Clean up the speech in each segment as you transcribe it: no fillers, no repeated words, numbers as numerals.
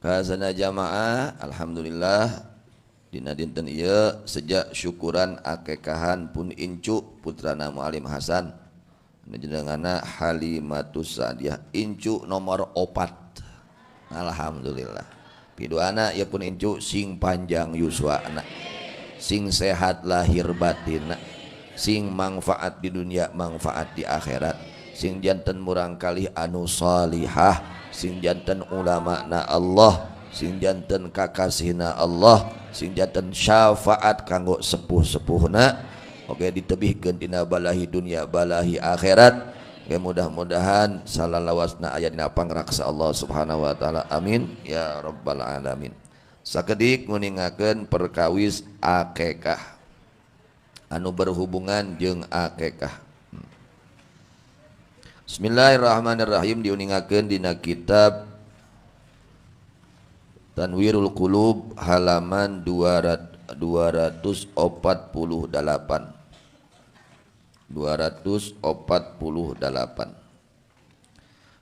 Kasana jamaah alhamdulillah dina dinten ieu sejak syukuran akekahan pun incu putrana Muallim Hasan jenenganna Halimatus Sa'diyah incu nomor 4. Alhamdulillah pidoana ieu pun incu sing panjang yuswana sing sehat lahir batin sing manfaat di dunia manfaat di akhirat sing janten murang kalih anu salihah sing janten ulama na Allah sing janten kakasihna Allah sing janten syafaat kanggo sepuh-sepuhna oke ditebihkeun dina balahi dunia balahi akhirat oke mudah-mudahan salalawasna aya dina pangraksa Allah Subhanahu wa taala amin ya rabbal alamin. Sakedik nguningakeun perkawis akekah anu berhubungan jeung akekah. Bismillahirrahmanirrahim diuningakeun dina kitab Tanwirul Qulub halaman 248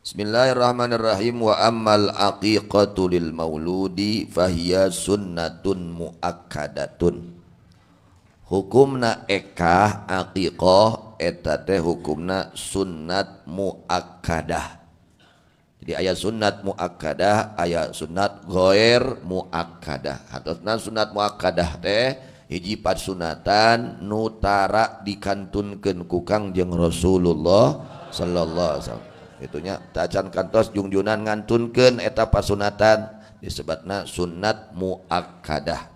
Bismillahirrahmanirrahim wa ammal aqiqatu lil mauludi fahiya sunnatun muakkadatun. Hukumna ekah aqiqah eta teh hukumna sunnat muakkadah. Jadi aya sunnat muakkadah, aya sunnat ghair muakkadah. Hatosna sunnat muakkadah teh hiji sunatan nu tara dikantunkeun ku Kangjeng Rasulullah sallallahu alaihi wasallam. Itunya tacan kantos jungjunan ngantunkeun eta pasunatan disebutna sunnat muakkadah.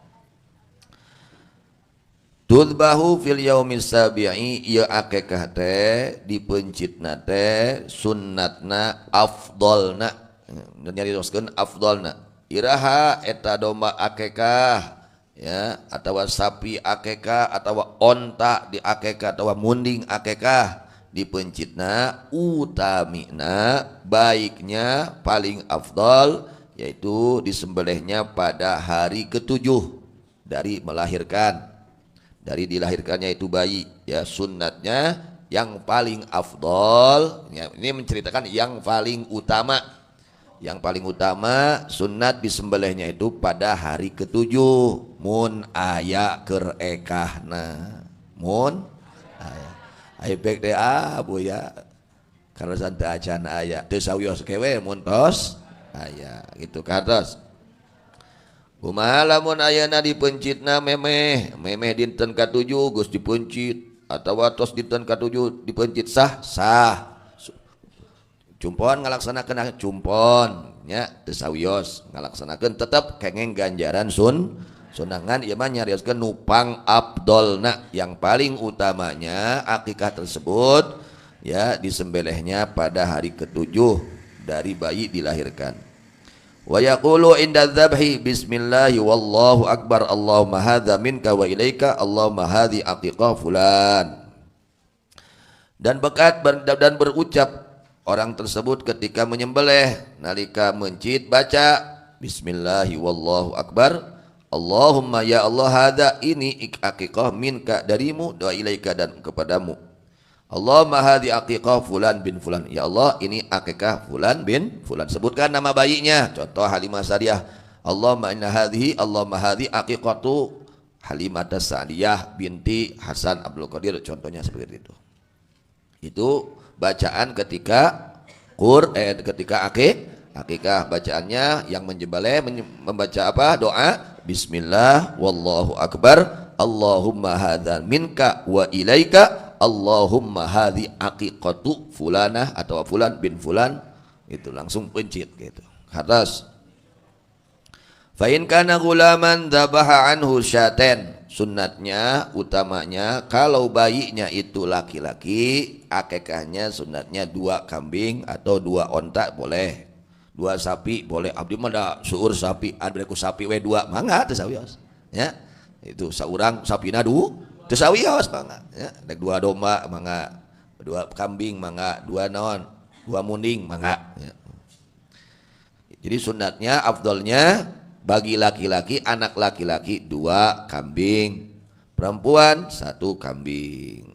Tudbahu fil yaumis sabi'i ieu akekah teh dipencitna teh sunnatna afdalna nyarioskeun afdalna iraha eta domba akekah ya atawa sapi akekah atawa onta di akekah atawa munding akekah dipencitna utamina baiknya paling afdal yaitu disembelihnya pada hari ketujuh dari melahirkan dari dilahirkannya itu bayi ya sunnatnya yang paling afdol ya, ini menceritakan yang paling utama sunnat disembelihnya itu pada hari ketujuh mun aya keur ekahna mun aya bek teh bu ya karena santai acan aya teu sawios kewe mun tos aya gitu kados. Kumaha lamun ayana dipencitna memeh dinten katujuh geus dipencit atawa tos dinten katujuh dipencit sah cumpon ngalaksanakeun cumpon nya teu sawios ngalaksanakeun tetep kengeng ganjaran sunangan ieu mah nyarioskeun nupang afdolna yang paling utamanya akikah tersebut ya disembelihnya pada hari ketujuh dari bayi dilahirkan. Wa yaqulu inda dzabhi bismillahi wallahu akbar Allahumma hadza minka wa ilaika Allahumma hadhi aqiqah fulan. Dan berucap orang tersebut ketika menyembelih nalika mencit baca bismillahi wallahu akbar Allahumma ya Allah hadza ini aqiqah minka darimu wa ilaika dan kepadamu Allahumma hadhi aqiqah fulan bin fulan. Ya Allah ini akikah fulan bin fulan. Sebutkan nama bayinya. Contoh Halimah Sa'diyah. Allahumma hadhi aqiqatu Halimatus Sa'diyah binti Hasan Abdul Qadir. Contohnya seperti itu. Itu bacaan ketika ketika akikah bacaannya yang menjebale membaca apa? Doa bismillah wallahu akbar Allahumma hadza minka wa ilaika Allahumma hadhi aqiqatu fulanah atau fulan bin fulan itu langsung pencit gitu. Atas fa in kana gulaman dzabaha anhu syaten sunnatnya utamanya kalau bayinya itu laki-laki akikahnya sunnatnya 2 kambing atau 2 onta boleh 2 sapi boleh abdi mah da suur sapi adreku sapi we 2 mangga teu sawios ya itu saurang sapina 2 teu sawios mangga ya dek 2 domba mangga 2 kambing mangga 2 naon 2 munding mangga ya. Jadi sunnatnya afdolnya bagi laki-laki anak laki-laki 2 kambing perempuan 1 kambing.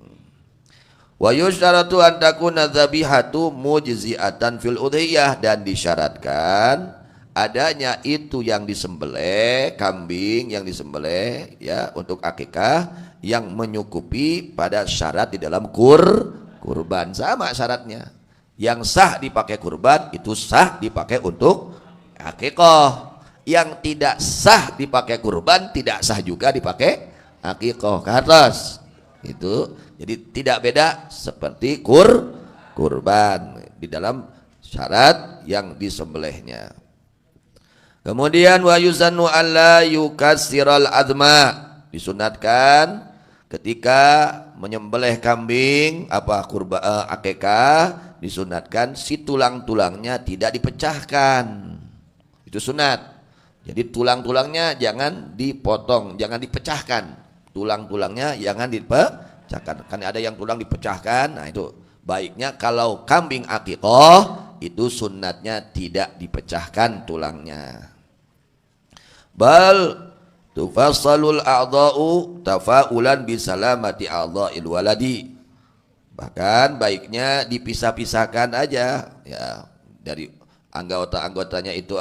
Wa yusyaratu an takuna dzabihatu mujzi'atan fil udhiyah, dan disyaratkan adanya itu yang disembelih, kambing yang disembelih ya untuk akikah yang menyukupi pada syarat di dalam kurban. Sama syaratnya. Yang sah dipakai kurban itu sah dipakai untuk akikah. Yang tidak sah dipakai kurban tidak sah juga dipakai akikah. Ke atas. Itu jadi tidak beda seperti kurban di dalam syarat yang disembelihnya. Kemudian wa yusannu alla yukassiral adma, disunatkan ketika menyembelih kambing akikah disunatkan si tulang-tulangnya tidak dipecahkan. Itu sunat. Jadi tulang-tulangnya jangan dipotong, jangan dipecahkan. Tulang-tulangnya jangan dipecahkan. Kan ada yang tulang dipecahkan. Nah itu baiknya kalau kambing akikah itu sunnatnya tidak dipecahkan tulangnya. Bal tufassalul a'dha'u tafa'ulan bisalamati a'dha'il waladi. Bahkan baiknya dipisah-pisahkan aja ya dari anggota-anggotanya itu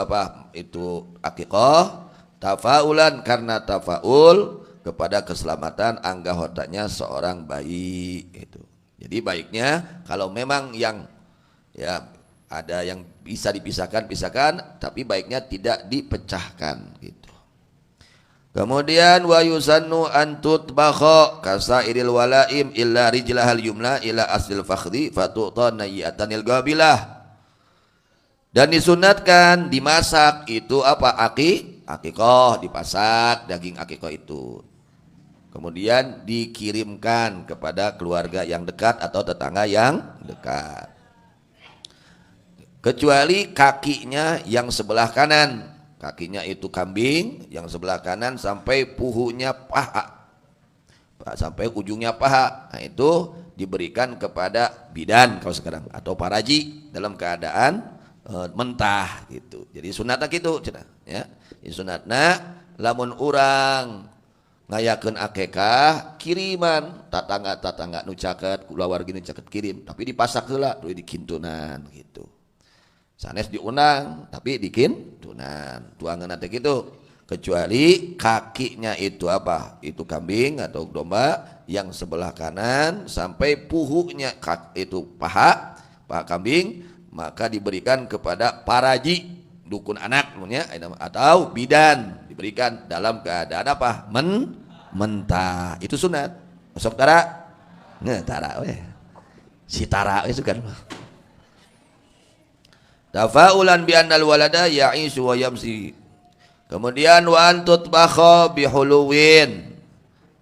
itu akikah tafa'ulan karena tafa'ul kepada keselamatan anggotanya seorang bayi itu. Jadi baiknya kalau memang yang ya ada yang bisa dipisahkan, tapi baiknya tidak dipecahkan gitu. Kemudian wa yusannu an tutbakha kasairil walaim illa rijlahal yumna ila aslil fakhdi fatu'ta nayiatanil gabilah. Dan disunatkan dimasak itu akikah, dipasak daging akikah itu. Kemudian dikirimkan kepada keluarga yang dekat atau tetangga yang dekat. Kecuali kakinya yang sebelah kanan, kakinya itu kambing yang sebelah kanan sampai puhunya paha, sampai ujungnya paha. Nah itu diberikan kepada bidan kalau sekarang atau paraji dalam keadaan mentah gitu. Jadi sunatna gitu ya. Sunatna lamun urang ngayakeun akikah kiriman tatangga nu caket kulawargi nu caket kirim, tapi dipasak heula tuluy dikintunan gitu. Sanes diunang tapi dikintunan tuangan teh gitu, kecuali kakinya itu itu kambing atau domba yang sebelah kanan sampai puhunya itu paha kambing, maka diberikan kepada paraji dukun anak atau bidan, diberikan dalam keadaan mentah. Itu sunat. Masuk tara tara si tara itu kan tafa'ulan bi annal walada ya'isu wa yamsi. Kemudian wa antut bakha bihuluwin,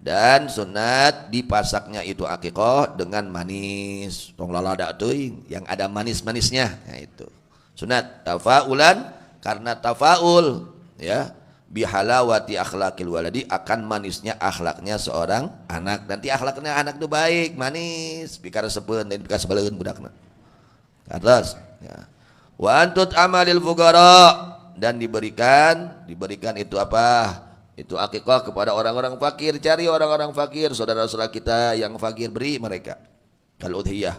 dan sunat dipasaknya itu akikah dengan manis. Tong lalada teuing yang ada manis-manisnya. Nah itu. Sunat tafa'ulan karena tafa'ul ya bihalawati akhlaqil waladi, akan manisnya akhlaknya seorang anak. Nanti akhlaknya anak itu baik, manis, bikar sepeun dan bikar sebaleun budakna. Atas ya. Wa antut amalil fuqara, dan diberikan itu itu akikah kepada orang-orang fakir. Cari orang-orang fakir, saudara-saudara kita yang fakir, beri mereka kal udhiyah.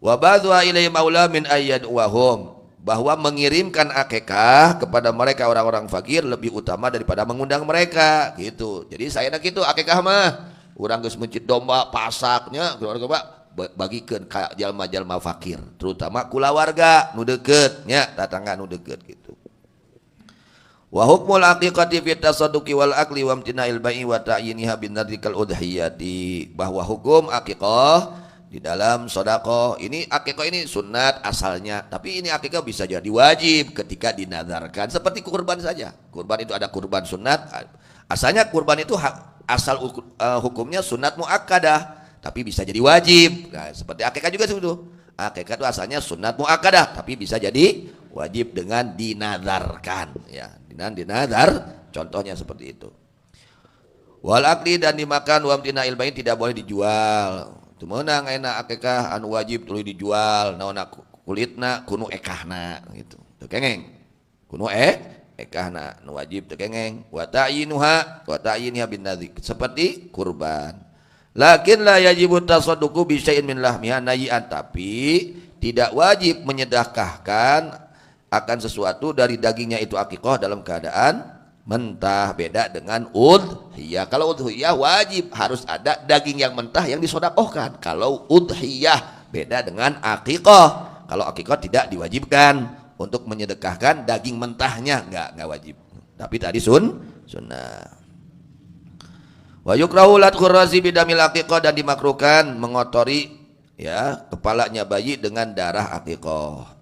Wa badwa ilai maula min ayyad wahum, bahwa mengirimkan akikah kepada mereka orang-orang fakir lebih utama daripada mengundang mereka gitu. Jadi saya nak itu akikah mah urang geus mencit domba pasaknya keluarga bagikeun ka jalma-jalma fakir, terutama kulawarga nu deukeut nya, tatangga nu deukeut gitu. Wa hukmul aqiqati fi tasadduqi wal akli wa imtina'il bai'i wa ta'yiniha bin nadrikal udhiyati, bahwa hukum akikah di dalam sedekah ini, akikah ini sunat asalnya, tapi ini akikah bisa jadi wajib ketika dinazarkan, seperti kurban saja. Kurban itu ada kurban sunat, asalnya kurban itu asal hukumnya sunat muakkadah, tapi bisa jadi wajib. Nah, seperti akikah juga itu. Akikah itu asalnya sunat muakkadah, tapi bisa jadi wajib dengan dinazarkan. Ya, dengan dinazar, contohnya seperti itu. Wal akli, dan dimakan, wa imtina'il bai'i, tidak boleh dijual. Itu meunang ayeuna akikah anu wajib tuluy dijual, naonna kulitna kunu ekahna gitu. Teu kengeng. Kunu ekahna nu wajib teu kengeng. Wa ta'yinuha bin nadzik, seperti kurban. Lakin la yajibu tasadduqu bi syai'in min lahmiha nayi'an, tapi tidak wajib menyedekahkan akan sesuatu dari dagingnya itu akikah dalam keadaan mentah. Beda dengan udhiyah. Kalau udhiyah wajib harus ada daging yang mentah yang disodakohkan. Kalau udhiyah beda dengan akikah. Kalau akikah tidak diwajibkan untuk menyedekahkan daging mentahnya, nggak wajib. Tapi tadi sunnah. Wa yukrahu ladkhur razi bidamil akikah, dan dimakruhkan mengotori ya kepalanya bayi dengan darah akikah.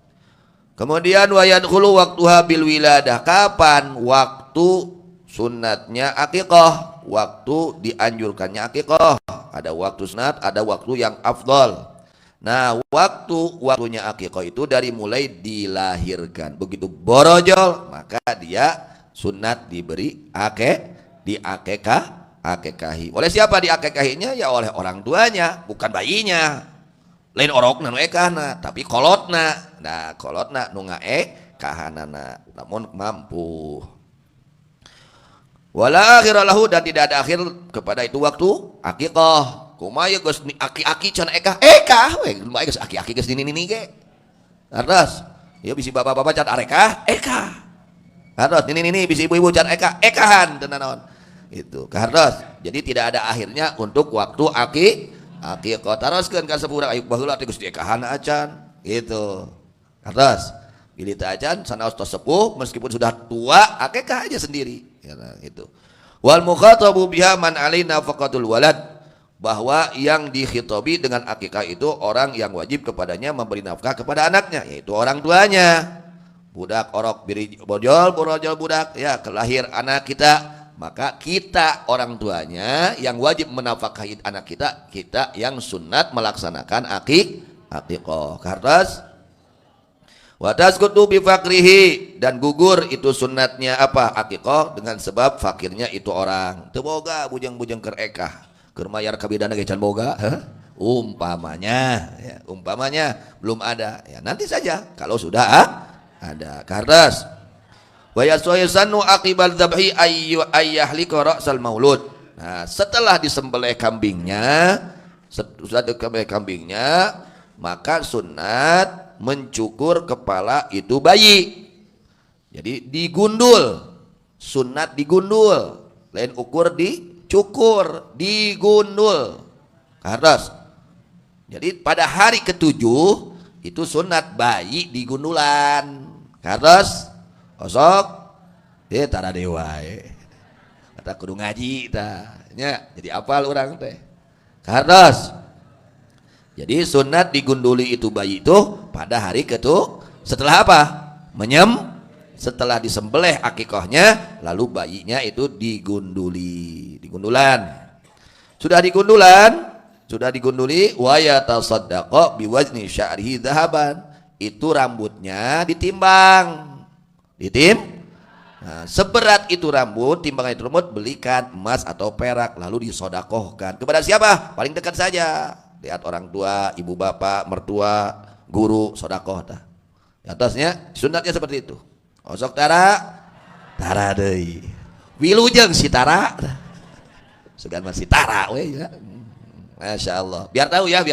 Kemudian wa yadkhulu waqtuha bil wiladah. Kapan waktu sunatnya akikah? Waktu dianjurkannya akikah. Ada waktu sunat, ada waktu yang afdal. Nah, waktunya akikah itu dari mulai dilahirkan. Begitu borojol, maka dia sunat diberi akekahi. Oleh siapa diakekahinya? Ya oleh orang tuanya, bukan bayinya. Lain orokna nu ekahna, tapi kolotna. Nah, kolotna nu ngaekahanana, namun mampu. Wala akhira lahu, dan tidak ada akhir kepada itu waktu akikah. Kumaha geus aki-aki can ekah we, kumaha geus aki-aki geus nini ge. Terus, ya bisi bapak-bapak can arekah ekah. Terus nini bisi ibu-ibu can ekahan teu naon. Itu karena jadi tidak ada akhirnya untuk waktu akikah. Taroskeun ka sepurang ayu baheula teh geus diekahan acan gitu. Terus pilih acan sanaos tos sepuh meskipun sudah tua akikah aja sendiri ya, gitu. Wal mukhatabu biha man alaina faqatul walad, bahwa yang dikhitobi dengan akikah itu orang yang wajib kepadanya memberi nafkah kepada anaknya, yaitu orang tuanya. Budak orok biri borojol budak ya, kelahir anak kita, maka kita orang tuanya yang wajib menafkahi anak kita yang sunat melaksanakan akikah. Kartas wa tasqutu bi fakrihi, dan gugur itu sunatnya apa akikah dengan sebab fakirnya itu orang teu boga bujang-bujang keur ekah keur mayar kabidana ge can boga, umpamanya belum ada ya, nanti saja kalau sudah ada. Kartas wa yasayasanu aqibal dzabhi ayyahliqa ra'sal maulud. Nah, setelah disembelih kambingnya, maka sunat mencukur kepala itu bayi. Jadi digundul, sunat digundul, lain ukur dicukur, digundul. Kartas. Jadi pada hari ketujuh itu sunat bayi digundulan. Kartas osok dia tara dewa kata kudu ngaji tanya, jadi apal orang teh. Kartas. Jadi sunat digunduli itu bayi itu pada hari ketujuh. Setelah apa? Setelah disembelih akikahnya, lalu bayinya itu digundulan. Sudah digunduli wa yatasaddaqo biwazni sya'rihi dzahaban. Itu rambutnya ditimbang. Nah, seberat itu rambut, timbangan itu rambut, belikan emas atau perak lalu disodakohkan. Kepada siapa? Paling dekat saja. Lihat orang tua, ibu bapak, mertua, guru, sodakoh tah. Atasnya sunatnya seperti itu. Osok tara deui. Wilujeng si tara. Sugan masih tara we ya. Masya Allah. Biar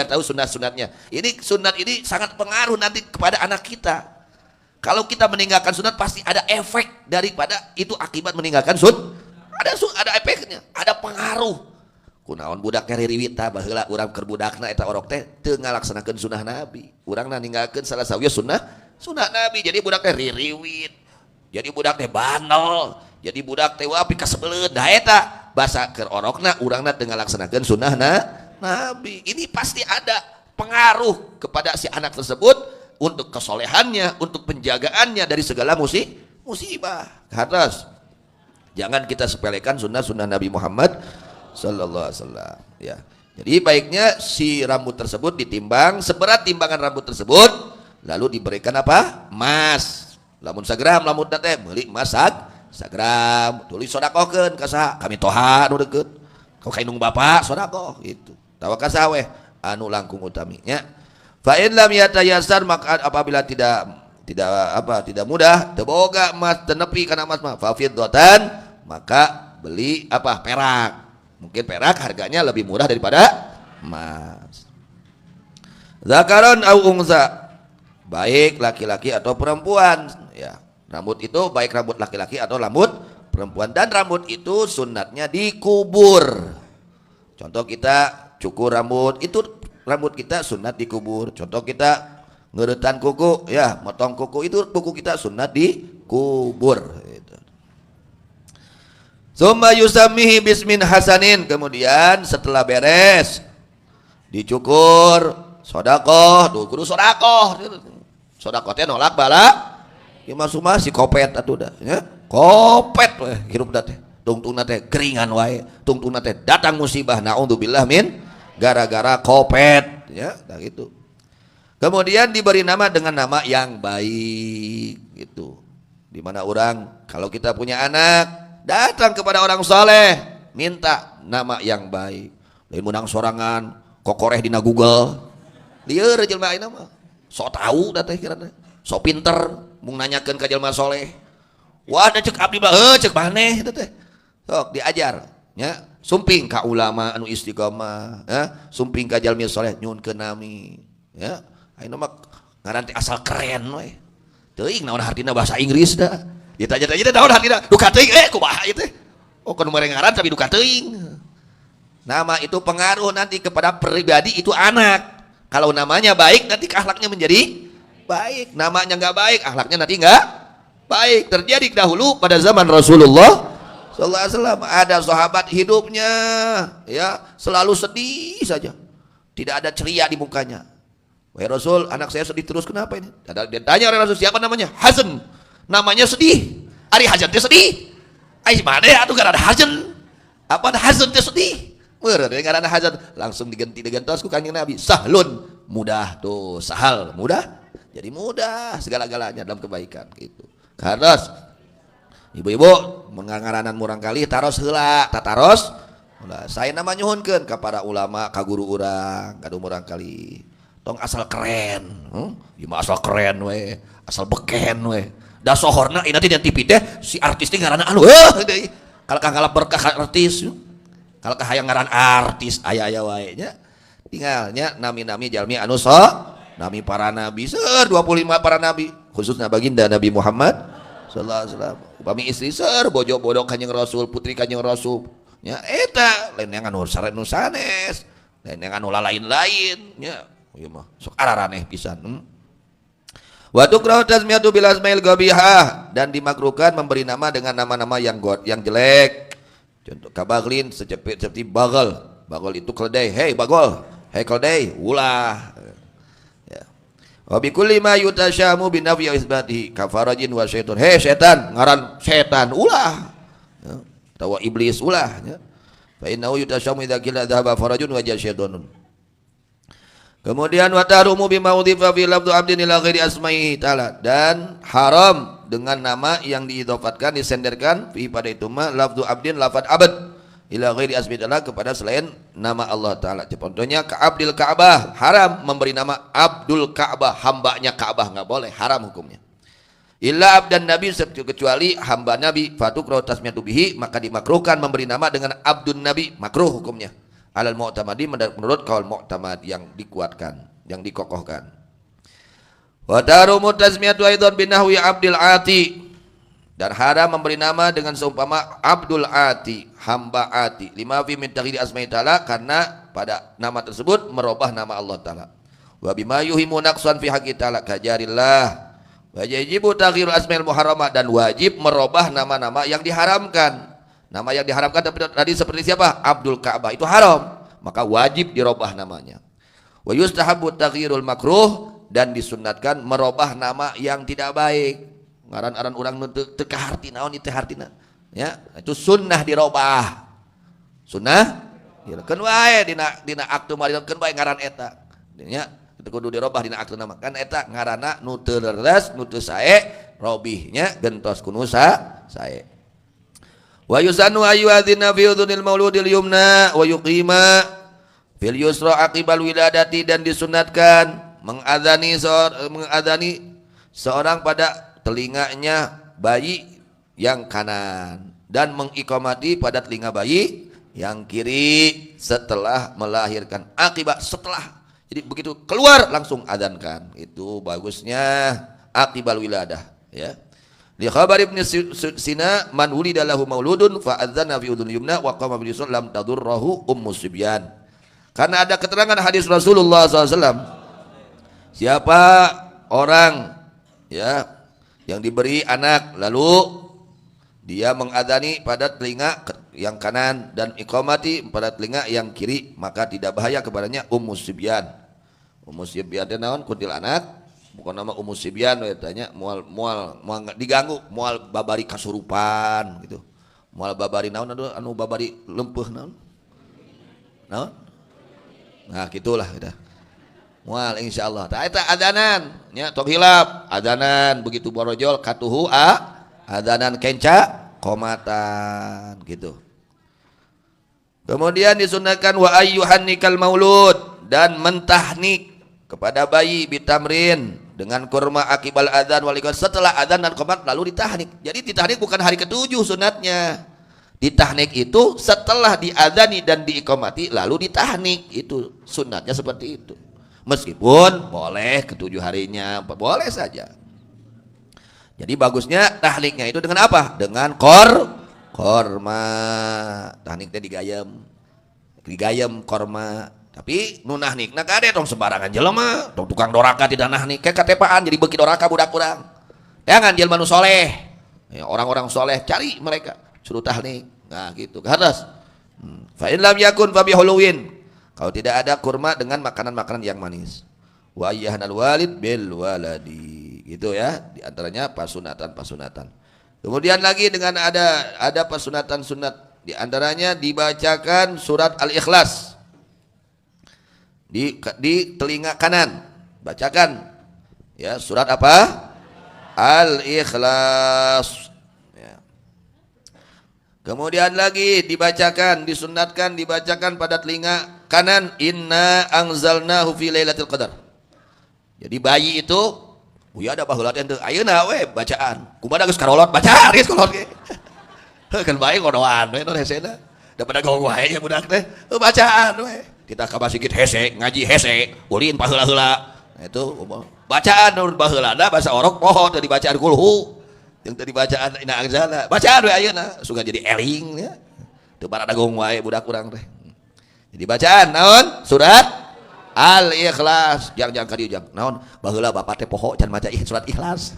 tahu sunat-sunatnya. Ini sunat ini sangat pengaruh nanti kepada anak kita. Kalau kita meninggalkan sunat pasti ada efek daripada itu akibat meninggalkan ada efeknya, ada pengaruh. Kunaon budak ririwit tah baheula urang keur budakna eta orok teh teu ngalaksanakeun sunah Nabi. Urangna ninggalkeun salah sawiya sunah Nabi. Jadi budak teh ririwit. Jadi budak teh bandel. Jadi budak teh wapi kasebeleud da eta basa keur orokna urangna teu ngalaksanakeun sunah Nabi. Ini pasti ada pengaruh kepada si anak tersebut untuk kesolehannya, untuk penjagaannya dari segala musibah. Atas jangan kita sepelekan sunnah Nabi Muhammad sallallahu alaihi wasallam ya. Jadi baiknya si rambut tersebut ditimbang seberat timbangan rambut tersebut, lalu diberikan apa? Emas. Lamun sagram lamun teh meuli emas sagram, tulis sodakohkeun ka saha? Kami toha nu deukeut. Kau kainung bapak sodakoh gitu. Tawakal saweh anu langkung utaminya. Fa in lam yatayassar, maka apabila tidak mudah, teu boga emas, teu nepi kana emas mah, fa fiddatan, maka beli apa? Perak. Mungkin perak harganya lebih murah daripada emas. Zakaron au unsa, baik laki-laki atau perempuan. Ya, rambut itu baik rambut laki-laki atau rambut perempuan, dan rambut itu sunatnya dikubur. Contoh kita cukur rambut, itu rambut kita sunat dikubur. Contoh kita ngeretan kuku, ya motong kuku, itu kuku kita sunat dikubur. Summa yusamihi bismin hasanin, kemudian setelah beres dicukur, sodakoh, kudu sodakoh. Sodakoh teh nolak bala, ieu mah sumah si kopet atuh dah, ya. Kopet we hirup teh. Tungtungna teh keringan wae, tungtungna teh datang musibah, naudzubillah min, gara-gara kopet, ya, nah gitu. Kemudian diberi nama dengan nama yang baik gitu. Dimana orang kalau kita punya anak datang kepada orang soleh minta nama yang baik, lain menang sorangan kokoreh dina Google lieur jelema ayeuna mah sok tahu da teh kirana sok pinter mung nanyakeun ka jelema soleh, wah da cek abdi mah cek maneh teh sok diajar nya, sumping ka ulama anu istiqomah, ya sumping ka jalmi soleh nyuhunkeun nami, ya ayeuna mah ngaran teh asal keren we teuing naon hartina bahasa Inggris da. Ya tanya-tanya naon hartina duka teuing kumaha ieu teh. Oh kan ngaran tapi duka teuing. Nama itu pengaruh nanti kepada pribadi itu anak. Kalau namanya baik nanti akhlaknya menjadi baik. Namanya enggak baik, akhlaknya nanti enggak baik. Terjadi dahulu pada zaman Rasulullah sallallahu alaihi wasallam, ada sahabat hidupnya ya selalu sedih saja. Tidak ada ceria di mukanya. Wahai Rasul, anak saya sedih terus, kenapa ini? Dia tanya oleh Rasul, siapa namanya? Hasan. Namanya sedih. Ari Hasan teh sedih. Ai mana ya atuh gara ada Hasan. Apa ada Hasan teh sedih? Meureun gara ada Hasan, langsung digantos ku Kanjeng Nabi. Sahlun, mudah tuh, sahal, mudah. Jadi mudah segala-galanya dalam kebaikan gitu. Kados ibu-ibu mengangaranan murang kali taros heula, tataros. Saya nama nyuhunkeun ka para ulama, ka guru urang, kadu murang kali. Tong asal keren. Ieu mah asal keren we, asal beken we. Da sohorna ina teh di TV teh si artis teh ngaranna anu deui. Kalau kangalap berkah artis. Kalau hayang ngaran artis aya-aya wae nya. Tinggal nya nami-nami jalmi anu nami para nabi, 25 para nabi, khususnya baginda Nabi Muhammad sallallahu alaihi wasallam. Upami istri bojo-bodo Kanjeng Rasul, putri Kanjeng Rasul. Nya eta lain yang anu sanes, lain yang anu lain-lain nya. Ieu mah sok araraneh pisan. Wa tukrahu tasmiyatu bil asmail qabihah, dan dimakruhkan memberi nama dengan nama-nama yang jelek. Contoh kabaglin seperti bagol. Bagol itu keledai. Hei bagol. Hei keledai, ulah. Ya. Wa bi kulli ma yutasyamu bin nafyi wa isbatihi kafarajin wa syaitan. Hei setan, ngaran setan, ulah. Ya. Tawa iblis, ulah. Ya. Fa innahu yutasyamu idza qila dhahaba farajun wa ja syaitanun. Kemudian wa tahrumu bima udhifa fi lafdhu abdin ila ghairi asma'ihi ta'ala, dan haram dengan nama yang diidhofatkan, disenderkan fi pada itu mah lafdhu abdin, lafad abad, ila ghairi asma'ihi ta'ala, kepada selain nama Allah Ta'ala. Contohnya ka Abdul Ka'bah, haram memberi nama Abdul Ka'bah, hambanya Ka'bah, enggak boleh, haram hukumnya. Illa abdan nabi, kecuali hamba nabi, fatukra tasmiyatu bihi, maka dimakruhkan memberi nama dengan Abdun Nabi, makruh hukumnya. Alal mu'tamadi, menurut kaul mu'tamad yang dikuatkan, yang dikokohkan. Wa tarumu tasmiyatu aidan binahwi Abdul Ati, dan haram memberi nama dengan seumpama Abdul Ati, hamba Ati, lima fi min taghyiri asma'i ta'ala, karena pada nama tersebut merubah nama Allah Ta'ala. Wa bima yuhimu naqsan fi haqqi ta'ala kajarillah, wa yajibu taghyiru asma'il muharramah, dan wajib merubah nama-nama yang diharamkan. Nama yang diharamkan tadi seperti siapa? Abdul Ka'bah, itu haram, maka wajib dirubah namanya. Wa yustahabbu taghyirul makruh, dan disunatkan merubah nama yang tidak baik. Ngaran-aran urang nu teu kaharti naon ieu teh hartina. Ya, itu sunnah dirubah. Sunnah dirubah wae dina aktu mah dirubah wae ngaran eta. Ya, itu kudu dirubah dina aktu nama. Kan eta ngaranna nu teu leres, nu teu sae, robihnya gentos kudu sae. Wa yusannu ayyuhadzina fi udhunil mauludil yumna wa yuqima fil yusra aqibal wiladati, dan disunatkan mengadani seorang pada telinganya bayi yang kanan, dan mengiqamati pada telinga bayi yang kiri setelah melahirkan. Akibat setelah, Jadi begitu keluar langsung adzankan. Itu bagusnya aqibal wiladah, ya. Li khabar Ibnu Sina man wulida lahu mauludun fa adzana fi udhun yumna wa qama bil yusra lam tadurruhu ummus sibyan. Karena ada keterangan hadis Rasulullah SAW, siapa orang, ya, yang diberi anak lalu dia mengadzani pada telinga yang kanan dan iqamati pada telinga yang kiri, maka tidak bahaya kepadanya ummus sibyan. Ummus sibyan teh naon? Kuntil anak. Bukan nama Ummu Sibyan, tanya mual diganggu, mual babari kasurupan gitu. Mual babari naon anu babari lempeuh naon? Naon? Nah, gitulah kita. Mual insyaallah. Tah eta adanan nya tong hilap, adanan begitu borojol katuhu adanan kenca qomatan gitu. Kemudian disunahkan wa ayyuhannikal maulud, dan mentahnik kepada bayi bitamrin dengan kurma akibal adzan wal iqamah, setelah adzan dan qomat lalu ditahnik. Jadi ditahnik bukan hari ketujuh sunatnya. Ditahnik itu setelah diadzani dan diiqamati lalu ditahnik, itu sunatnya seperti itu. Meskipun boleh ketujuh harinya, boleh saja. Jadi bagusnya tahniknya itu dengan apa? Dengan korma. Tahniknya digayam korma. Tapi nu nahnikna kade tong sembarangan jelema, tong tukang doraka tidak nahnik, kayak katepaan jadi beki doraka budak urang. Jangan jelema nu soleh, ya, orang-orang soleh cari mereka, suruh tahnik, nah gitu. Harus. Fa in lam yakun fa bihuluwin. Kalau tidak ada kurma dengan makanan-makanan yang manis. Wa ayyahnal walid bil waladi. Gitu ya, di antaranya pasunatan. Kemudian lagi dengan ada pasunatan sunat, di antaranya dibacakan surat Al-Ikhlas. Di telinga kanan bacakan, ya, surat apa? Al-Ikhlas, ya. Kemudian lagi disunatkan dibacakan pada telinga kanan, inna anzalnahu fi lailatul qadar. Jadi bayi itu uya ada baheula teh ayeuna we bacaan kumaha geus karolot baca geus kolot ge kan bae ngodoan we nu hesena daripada gong wae budak teh bacaan we. Kita ka basikit hese, ngaji hese, ulin paheula-heula. Itu bacaan nur baheulana bahasa orok poho teu dibacaan kulhu. Yang teu dibacaan ina anzalna. Bacaan we ayeuna sugan jadi eling ya. Teu barada gong wae budak urang teh. Jadi bacaan naon? Surat Al-Ikhlas. Jangan ka dieu jang. Naon? Baheula bapak teh poho can maca surat Ikhlas.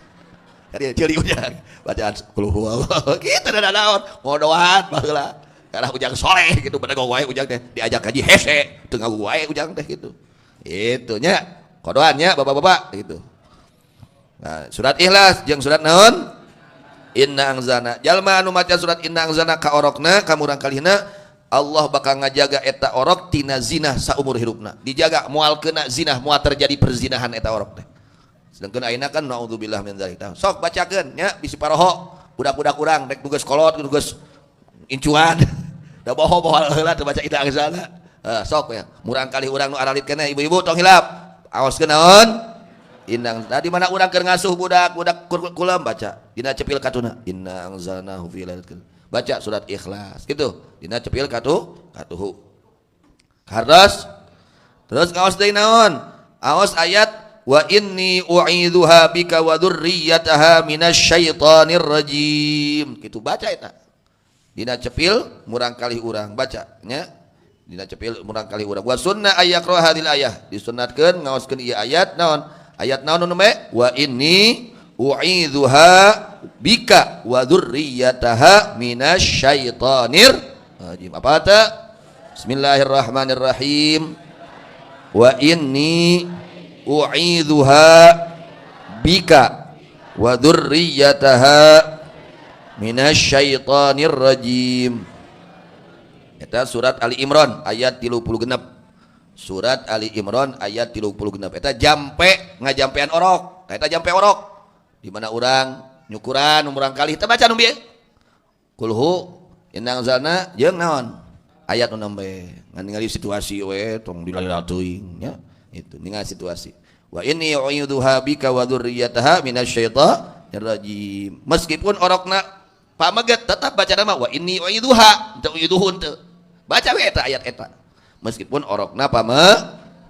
Ka dieu ceuli ujang. Bacaan kulhu. Kitu da naon? Ngodoan baheula. Karena ujang soleh gitu, pada gawai ujang teh diajak kaji hese, tengah gawai ujang teh gitu. Itunya kodoannya bapak-bapak gitu. Nah, surat Ikhlas jeung surat naon? Inna anzalna. Jalma anu maca surat Inna anzalna ka orokna, ka murang kalihna, Allah bakal ngajaga eta orok tina zina saumur hidupna. Dijaga moal kena zina, moal terjadi perzinahan eta orok teh. Sedangkan ayeuna kan naudzubillah min dzalik. Sok bacakeun nya bisi paroho, budak-budak urang rek tugas kolot, tugas incuan, dah bohong heula teu baca Inna anzalna. Sok ya, murang kali urang nu aralit keneh ibu-ibu tong hilap. Aoskeun naon? Inna. Tadi mana urang keur ngasuh budak kulam baca dina cepil katuna. Inna anzalnahu fi lailatul qadar. Baca surat Ikhlas gitu. Dina cepil katuhu. Harus terus ngaos deui naon? Aos ayat wa inni u'idzuha bika wa dzurriyyataha minasyaitonir rajim. Kitu baca eta. Dina cepil murang kali urang baca nya, dina cepil murang kali urang. Wa sunnah ayaqra hadil ayah, disunatkeun ngaoskeun ieu ayat naon? Ayat naon nu me? Wa inni u'idzuha bika wa dzurriyyataha minasyaitonir rajim. Apa ta? Bismillahirrahmanirrahim. Wa inni u'idzuha bika wa dzurriyyataha minasyaitonir rajim. Eta surat Ali Imran ayat 36. Surat Ali Imran ayat 36. Eta jampe ngajampean orok. Eta jampe orok. Di mana urang nyukuran umurang kali teu baca nu bieu. Kulhu inna anzalna jeung naon? Ayat nu nembe. Ngan ningali situasi we tong dilalila teuing nya. Itu ningali situasi. Wa inni u'idzuha bika wa dzurriyyataha minasyaitonir rajim. Meskipun orokna pamaget tetap baca nama wa inni u'idzuha teu u'idzuhun teu. Baca we eta ayat eta. Meskipun orokna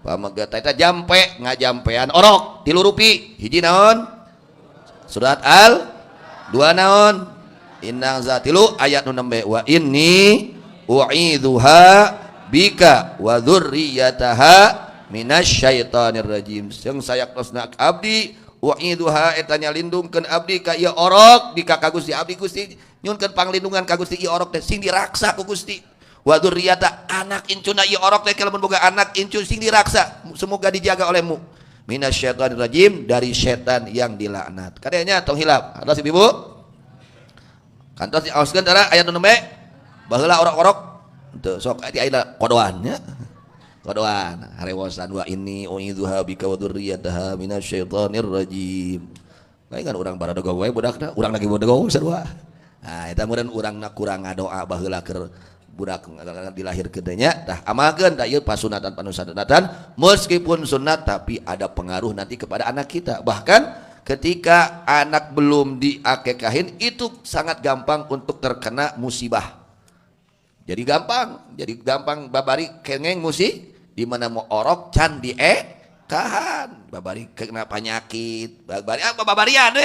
pamega eta jampe ngajampean orok 3 rupi hiji naon surat al 2 naon innang zatilu ayat nu nembe wa inni u'idzuha bika wa dzurriyyataha minasyaitonir rajim jeung sayaktosna abdi u'idzuha eta nyalindungkeun abdi ka ieu orok bika ka Gusti abdi Gusti nyunkeun panglindungan ka Gusti ieu orok teh sing diraksa ku Gusti wa dzurriyyata anak incuna ieu orok teh lamun boga anak incu sing diraksa semoga dijaga olehmu minasyaitonir rajim dari setan yang dilaknat kadenya tong hilap atas ibu kantos diaoskeun tara aya nu nembe baheula orok-orok teu sok aya ayeuna kodoan nya kodoan harewosan wa inni u'idzuha bika wa dzurriyyataha minasyaitonir rajim lain kan urang baradogo we budakna urang lagi bodogo sarua nah eta meureun urangna kurang ngadoa baheula keur budak dilahirkeun teh nya tah amalkeun da ieu pasunatan meskipun sunat tapi ada pengaruh nanti kepada anak kita bahkan ketika anak belum diakekahin itu sangat gampang untuk terkena musibah. Jadi gampang babari kengeng musi di mana mau orok can diekahan. Babari kena penyakit, babarian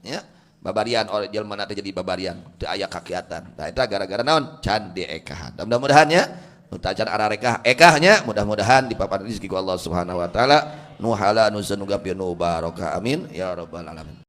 ya. Babarian orang jelema teh jadi babarian, teu aya kakiatan. Nah eta gara-gara naon? Can diekahan. Mudah-mudahan ya Utacan ararekah ekahnya mudah-mudahan dipapan rezeki ku Allah Subhanahu wa taala nu halal nu sanuga nu barokah amin ya rabbal alamin.